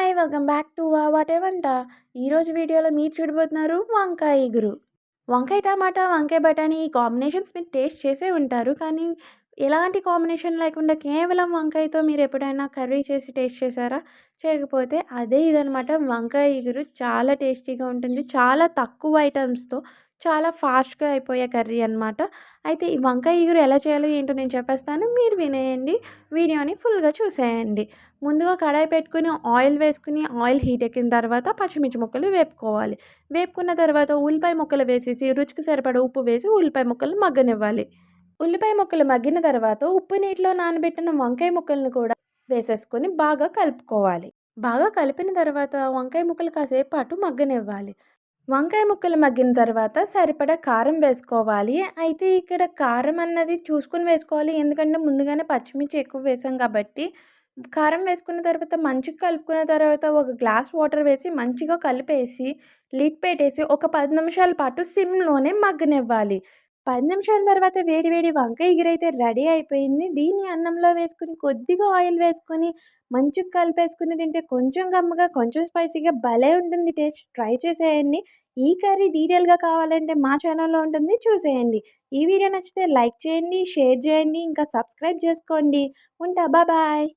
Hi! Welcome back to what a వంట. ఈరోజు వీడియోలో మీరు చూడబోతున్నారు వంకాయ ఇగురు. వంకాయ టమాటా, వంకాయ బఠానీ ఈ కాంబినేషన్స్ మీరు టేస్ట్ చేసే ఉంటారు. కానీ ఎలాంటి కాంబినేషన్ లేకుండా కేవలం వంకాయతో మీరు ఎప్పుడైనా కర్రీ చేసి టేస్ట్ చేశారా? చేయకపోతే అదే ఇదనమాట. వంకాయ ఇగురు చాలా టేస్టీగా ఉంటుంది. చాలా తక్కువ ఐటమ్స్‌తో చాలా ఫాస్ట్‌గా అయిపోయే కర్రీ అనమాట. అయితే ఈ వంకాయ ఇగురు ఎలా చేయాలో ఏంటో నేను చెప్పేస్తాను. మీరు వినేయండి. వీడియోని ఫుల్‌గా చూసేయండి. ముందుగా కడాయి పెట్టుకొని ఆయిల్ వేసుకుని ఆయిల్ హీట్ ఎక్కిన తర్వాత పచ్చిమిర్చి ముక్కలు వేపుకోవాలి. వేపుకున్న తర్వాత ఉల్లిపాయ ముక్కలు వేసేసి రుచికి సరిపడా ఉప్పు వేసి ఉల్లిపాయ ముక్కలు మగ్గనివ్వాలి. ఉల్లిపాయ ముక్కలు మగ్గిన తర్వాత ఉప్పు నీటిలో నానబెట్టిన వంకాయ ముక్కలను కూడా వేసేసుకొని బాగా కలుపుకోవాలి. బాగా కలిపిన తర్వాత వంకాయ ముక్కలు కాసేపు పాటు మగ్గనివ్వాలి. వంకాయ ముక్కలు మగ్గిన తర్వాత సరిపడా కారం వేసుకోవాలి. అయితే ఇక్కడ కారం అన్నది చూసుకొని వేసుకోవాలి. ఎందుకంటే ముందుగానే పచ్చిమిర్చి ఎక్కువ వేసాం కాబట్టి. కారం వేసుకున్న తర్వాత మంచిగా కలుపుకున్న తర్వాత ఒక గ్లాస్ వాటర్ వేసి మంచిగా కలిపేసి లిడ్ పెట్టేసి ఒక 10 నిమిషాల పాటు సిమ్‌లోనే మగ్గనివ్వాలి. 10 నిమిషాల తర్వాత వేడి వేడి వంకాయ ఎగురైతే రెడీ అయిపోయింది. దీన్ని అన్నంలో వేసుకొని కొద్దిగా ఆయిల్ వేసుకొని మంచిగా కలిపేసుకొని తింటే కొంచెం కమ్మగా, కొంచెం స్పైసీగా భలే ఉంటుంది టేస్ట్. ట్రై చేసేయండి. ఈ కర్రీ డీటెయిల్‌గా కావాలంటే మా ఛానల్‌లో ఉంటుంది చూసేయండి. ఈ వీడియో నచ్చితే లైక్ చేయండి, షేర్ చేయండి, ఇంకా సబ్స్క్రైబ్ చేసుకోండి. ఉంటా. బాయ్.